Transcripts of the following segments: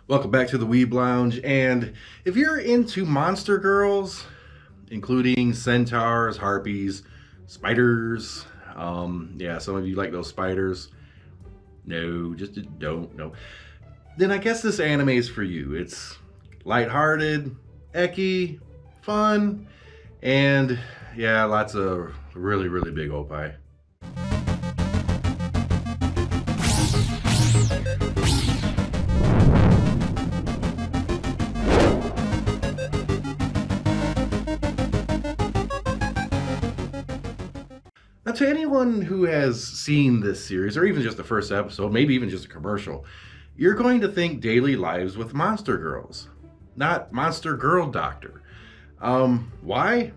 Welcome back to the Weeb Lounge, and if you're into monster girls, including centaurs, harpies, spiders, yeah, some of you like those spiders. No, just don't, no. Then I guess this anime is for you. It's lighthearted, ecky, fun, and yeah, lots of really, really big opie. Now, to anyone who has seen this series, or even just the first episode, maybe even just a commercial, you're going to think Daily Lives with Monster Girls, not Monster Girl Doctor. Why?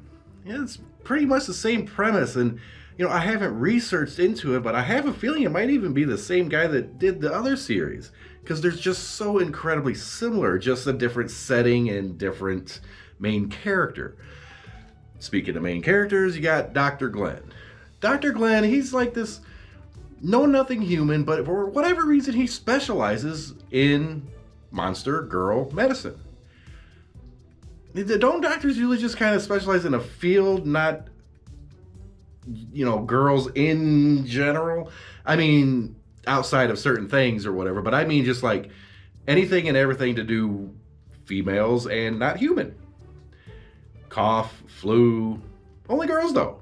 Yeah, it's pretty much the same premise, and I haven't researched into it, but I have a feeling it might even be the same guy that did the other series, because they're just so incredibly similar, just a different setting and different main character. Speaking of main characters, you got Dr. Glenn. Dr. Glenn, he's like this know-nothing human, but for whatever reason, he specializes in monster girl medicine. Don't doctors usually just kind of specialize in a field, not, girls in general? I mean, outside of certain things or whatever, but I mean just like anything and everything to do females and not human. Cough, flu, only girls though.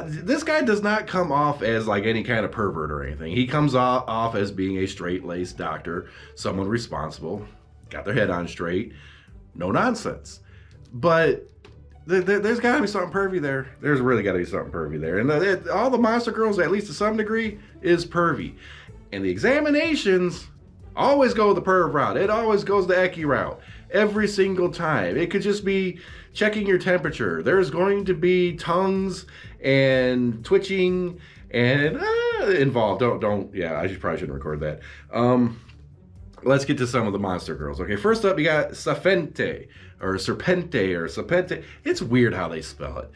This guy does not come off as like any kind of pervert or anything. He comes off as being a straight-laced doctor, someone responsible, got their head on straight, no nonsense. But there's got to be something pervy there. There's really got to be something pervy there. And all the monster girls, at least to some degree, is pervy. And the examinations always go the perv route. It always goes the ecky route. Every single time. It could just be checking your temperature. There's going to be tongues and twitching and involved. Yeah, probably shouldn't record that. Let's get to some of the monster girls. Okay, first up, you got Serpente, or Serpente, or Serpente. It's weird how they spell it.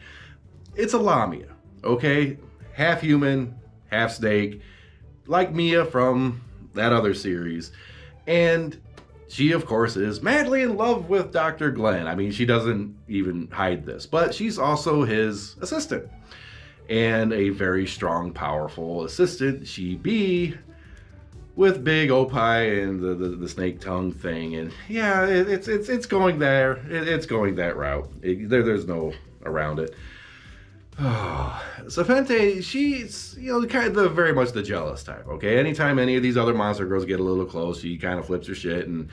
It's a Lamia, okay? Half human, half snake, like Mia from that other series. And she, of course, is madly in love with Dr. Glenn. I mean, she doesn't even hide this, but she's also his assistant. And a very strong, powerful assistant she be, with big opie and the snake tongue thing. And yeah, it's going there. It's going that route. There's no around it. Oh, Serpente, she's, kind of very much the jealous type, okay? Anytime any of these other monster girls get a little close, she kind of flips her shit and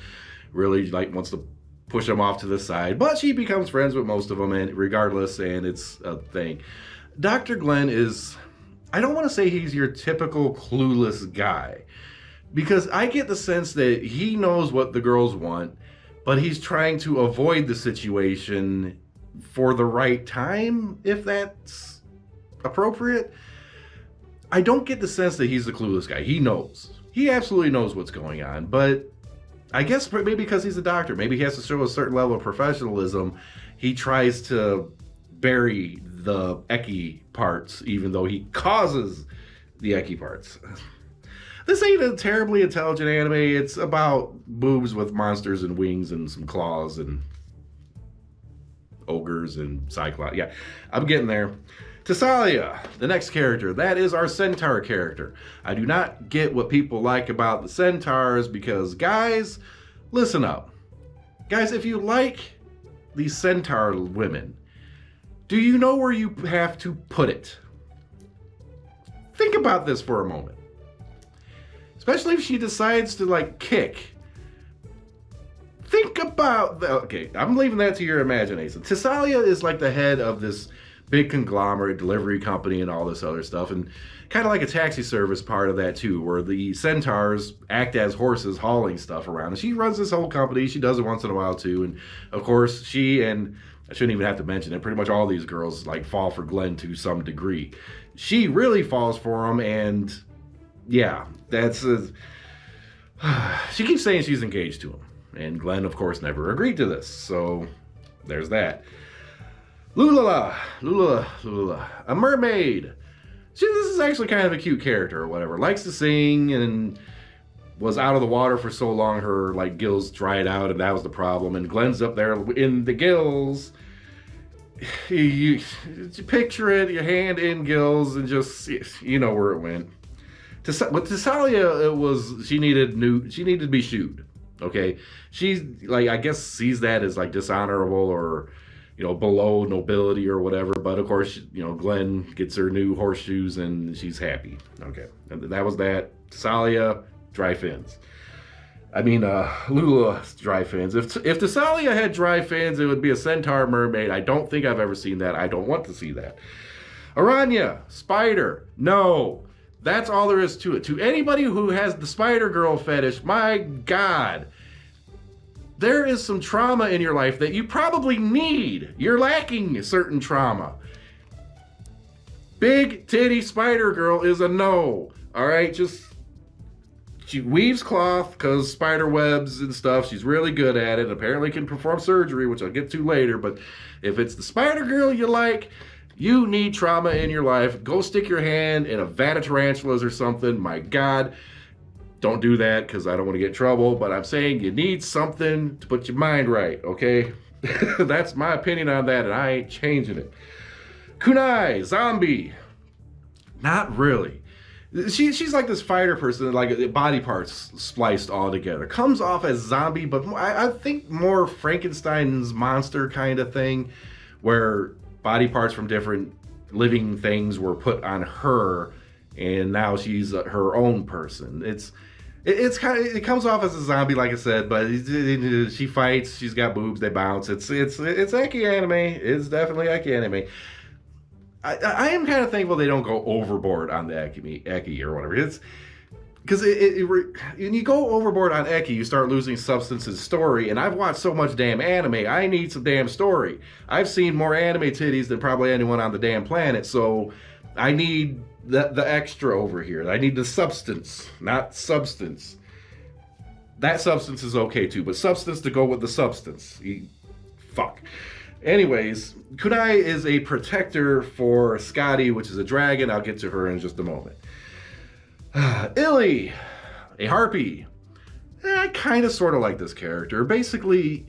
really, wants to push them off to the side. But she becomes friends with most of them, and regardless, and it's a thing. Dr. Glenn is, I don't want to say he's your typical clueless guy, because I get the sense that he knows what the girls want, but he's trying to avoid the situation for the right time, if that's appropriate. I don't get the sense that he's the clueless guy. He knows. He absolutely knows what's going on, but I guess maybe because he's a doctor, maybe he has to show a certain level of professionalism. He tries to bury the ecky parts, even though he causes the ecky parts. This ain't a terribly intelligent anime. It's about boobs with monsters and wings and some claws and ogres and cyclops. Yeah, I'm getting there. Cecilia, the next character, that is our centaur character. I do not get what people like about the centaurs, because guys, listen up. Guys, if you like these centaur women, do you know where you have to put it? Think about this for a moment. Especially if she decides to kick. Think about okay, I'm leaving that to your imagination. Cecilia is like the head of this big conglomerate delivery company and all this other stuff, and kind of like a taxi service part of that too, where the centaurs act as horses hauling stuff around. And she runs this whole company. She does it once in a while too, and of course she, and I shouldn't even have to mention it, pretty much all these girls fall for Glenn to some degree. She really falls for him, and yeah, that's she keeps saying she's engaged to him. And Glenn, of course, never agreed to this. So there's that. Lulu, a mermaid. This is actually kind of a cute character or whatever. Likes to sing and was out of the water for so long, her like gills dried out, and that was the problem. And Glenn's up there in the gills. You picture it, your hand in gills, and just you know where it went. With Cecilia, it was she needed to be shooed. Okay, she's like, I guess sees that as like dishonorable or, you know, below nobility or whatever. But of course, you know, Glenn gets her new horseshoes and she's happy. Okay, and that was that. Cecilia, dry fins. I mean, Lulu, dry fins. If Cecilia had dry fins, it would be a centaur mermaid. I don't think I've ever seen that. I don't want to see that. Aranya, spider. No. That's all there is to it. To anybody who has the spider girl fetish, my God, there is some trauma in your life that you probably need. You're lacking certain trauma. Big titty spider girl is a no. All right, she weaves cloth because spider webs and stuff. She's really good at it. Apparently can perform surgery, which I'll get to later. But if it's the spider girl you like, you need trauma in your life. Go stick your hand in a vat of tarantulas or something. My God, don't do that because I don't want to get in trouble. But I'm saying you need something to put your mind right, okay? That's my opinion on that, and I ain't changing it. Kudai, zombie. Not really. She's like this fighter person, like body parts spliced all together. Comes off as zombie, but I think more Frankenstein's monster kind of thing, where body parts from different living things were put on her, and now she's her own person. It comes off as a zombie, like I said, but she fights. She's got boobs. They bounce. It's eki anime. It's definitely eki anime. I am kind of thankful they don't go overboard on the eki or whatever. It's because when you go overboard on eki, you start losing substance and story. And I've watched so much damn anime. I need some damn story. I've seen more anime titties than probably anyone on the damn planet. So I need the extra over here. I need the substance, not substance. That substance is okay too, but substance to go with the substance. Fuck. Anyways, Kudai is a protector for Scotty, which is a dragon. I'll get to her in just a moment. Illy, a harpy. I kind of sort of like this character. Basically,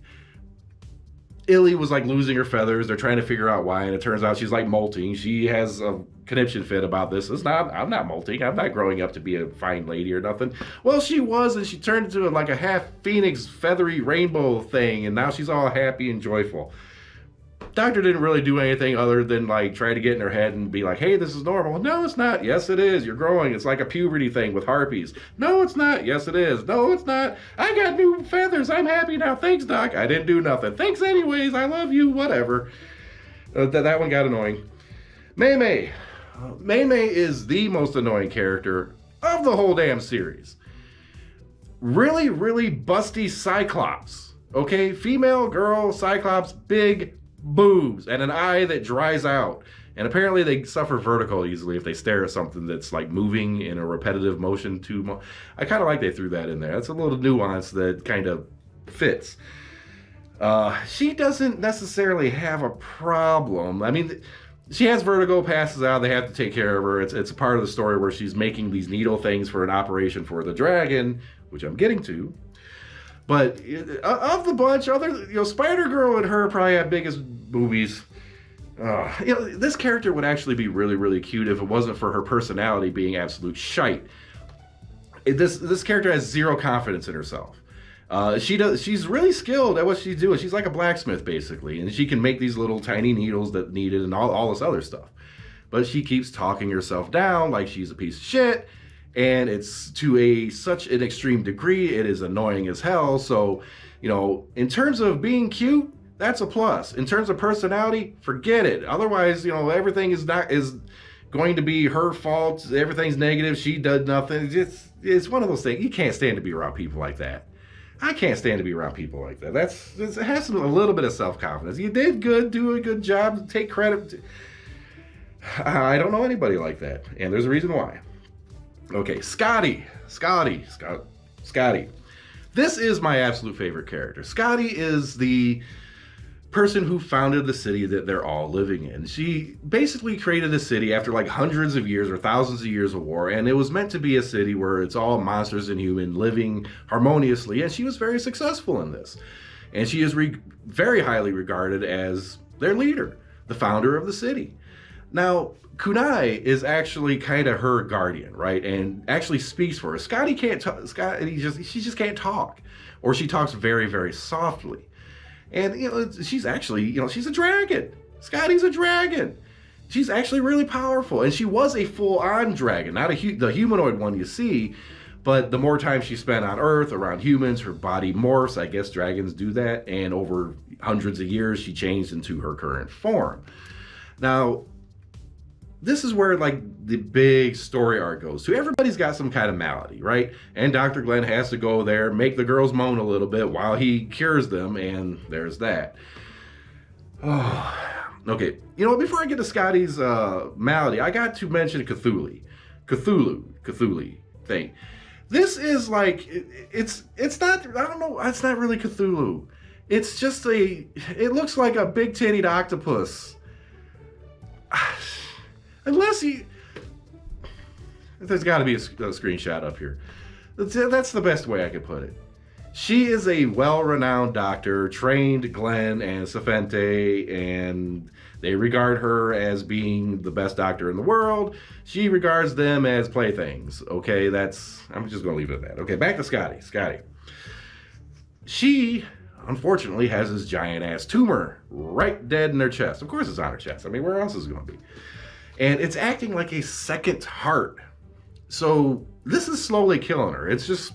Illy was like losing her feathers. They're trying to figure out why, and it turns out she's like molting. She has a conniption fit about this. I'm not molting. I'm not growing up to be a fine lady or nothing. Well, she was, and she turned into like a half phoenix feathery rainbow thing, and now she's all happy and joyful. Doctor didn't really do anything other than like try to get in her head and be like, hey, this is normal. No, it's not. Yes, it is. You're growing. It's like a puberty thing with harpies. No, it's not. Yes, it is. No, it's not. I got new feathers. I'm happy now. Thanks, Doc. I didn't do nothing. Thanks anyways. I love you. Whatever. That one got annoying. Maymay. Maymay is the most annoying character of the whole damn series. Really, really busty Cyclops. Okay? Female, girl, Cyclops, big boobs and an eye that dries out, and apparently they suffer vertigo easily if they stare at something that's like moving in a repetitive motion I kind of like they threw that in there. That's a little nuance that kind of fits. She doesn't necessarily have a problem. I mean, she has vertigo, passes out, they have to take care of her. It's a part of the story where she's making these needle things for an operation for the dragon, which I'm getting to. But of the bunch, Spider-Girl and her probably have biggest boobies. This character would actually be really, really cute if it wasn't for her personality being absolute shite. This character has zero confidence in herself. She's really skilled at what she's doing. She's like a blacksmith, basically. And she can make these little tiny needles that needed and all this other stuff. But she keeps talking herself down like she's a piece of shit. And it's to such an extreme degree, it is annoying as hell. So, in terms of being cute, that's a plus. In terms of personality, forget it. Otherwise, everything is going to be her fault. Everything's negative. She does nothing. It's one of those things. You can't stand to be around people like that. I can't stand to be around people like that. It has a little bit of self-confidence. You did good, do a good job, take credit. I don't know anybody like that, and there's a reason why. Okay, Scotty. This is my absolute favorite character. Scotty is the person who founded the city that they're all living in. She basically created a city after like hundreds of years or thousands of years of war, and it was meant to be a city where it's all monsters and human living harmoniously, and she was very successful in this. And she is very highly regarded as their leader, the founder of the city. Now, Kudai is actually kind of her guardian, right? And actually speaks for her. Scotty can't talk. She just can't talk, or she talks very, very softly. And she's actually, she's a dragon. Scotty's a dragon. She's actually really powerful, and she was a full-on dragon, not the humanoid one you see. But the more time she spent on Earth around humans, her body morphs. I guess dragons do that. And over hundreds of years, she changed into her current form. Now, this is where like the big story arc goes to. Everybody's got some kind of malady, right? And Dr. Glenn has to go there, make the girls moan a little bit while he cures them, and there's that. Oh, okay. You know what? Before I get to Scotty's malady, I got to mention Cthulhu thing. This is like, it's not, I don't know, it's not really Cthulhu. It's just it looks like a big-titted octopus. Unless there's got to be a screenshot up here. That's the best way I could put it. She is a well-renowned doctor, trained Glenn and Sofente, and they regard her as being the best doctor in the world. She regards them as playthings. Okay, I'm just going to leave it at that. Okay, back to Scotty. She, unfortunately, has this giant-ass tumor right dead in her chest. Of course it's on her chest. I mean, where else is it going to be? And it's acting like a second heart. So this is slowly killing her. It's just,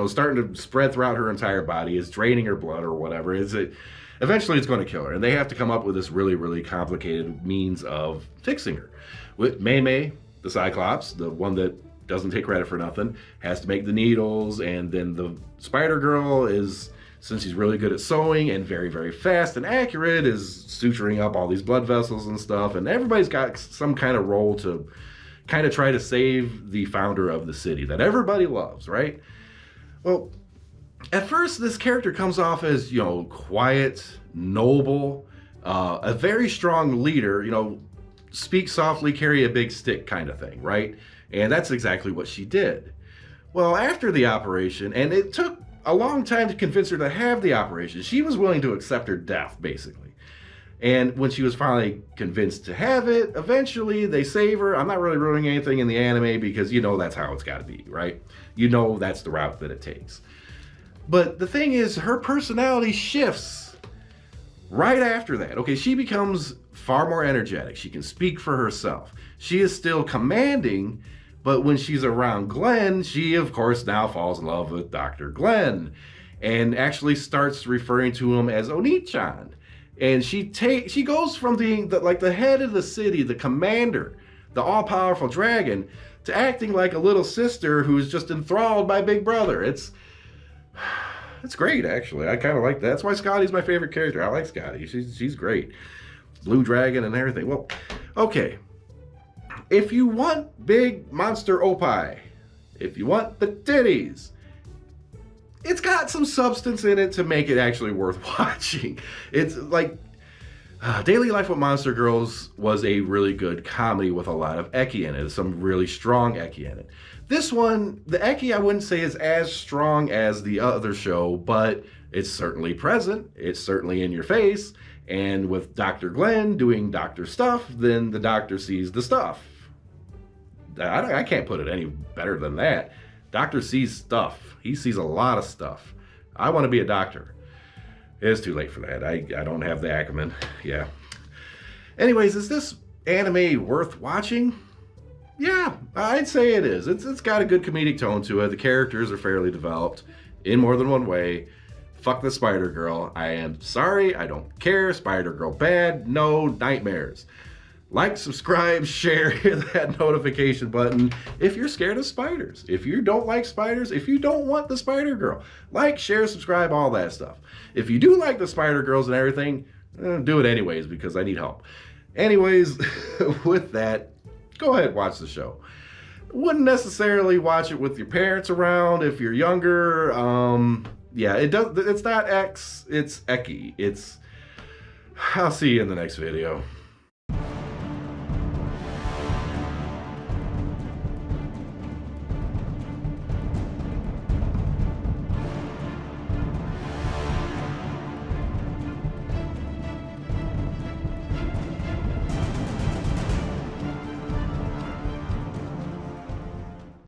starting to spread throughout her entire body. It's draining her blood or whatever. Eventually it's going to kill her. And they have to come up with this really, really complicated means of fixing her. With Maymay, the Cyclops, the one that doesn't take credit for nothing, has to make the needles. And then the Spider Girl is, since she's really good at sewing and very, very fast and accurate, is suturing up all these blood vessels and stuff. And everybody's got some kind of role to kind of try to save the founder of the city that everybody loves, right? Well, at first, this character comes off as, quiet, noble, a very strong leader, speak softly, carry a big stick kind of thing, right? And that's exactly what she did. Well, after the operation, and it took a long time to convince her to have the operation, she was willing to accept her death, basically. And when she was finally convinced to have it, eventually they save her. I'm not really ruining anything in the anime because that's how it's got to be, right? That's the route that it takes. But the thing is, her personality shifts right after that. Okay, she becomes far more energetic. She can speak for herself. She is still commanding, but when she's around Glenn, she, of course, now falls in love with Dr. Glenn and actually starts referring to him as Oni-chan. And she goes from being the head of the city, the commander, the all-powerful dragon, to acting like a little sister who's just enthralled by Big Brother. It's great, actually. I kind of like that. That's why Scotty's my favorite character. I like Scotty. She's great. Blue dragon and everything. Well, okay. If you want big monster opie, if you want the titties, it's got some substance in it to make it actually worth watching. It's like Daily Life with Monster Girls was a really good comedy with a lot of ecchi in it, some really strong ecchi in it. This one, the ecchi I wouldn't say is as strong as the other show, but it's certainly present. It's certainly in your face. And with Dr. Glenn doing doctor stuff, then the doctor sees the stuff. I can't put it any better than that. Doctor sees stuff. He sees a lot of stuff. I want to be a doctor. It's too late for that. I don't have the acumen. Yeah. Anyways, is this anime worth watching? Yeah, I'd say it is. It's got a good comedic tone to it. The characters are fairly developed in more than one way. Fuck the Spider Girl. I am sorry. I don't care. Spider Girl bad. No nightmares. Like, subscribe, share, hit that notification button if you're scared of spiders. If you don't like spiders, if you don't want the Spider Girl, like, share, subscribe, all that stuff. If you do like the Spider Girls and everything, do it anyways because I need help. Anyways, with that, go ahead and watch the show. Wouldn't necessarily watch it with your parents around if you're younger. Yeah, it's not X, it's ecchi. I'll see you in the next video.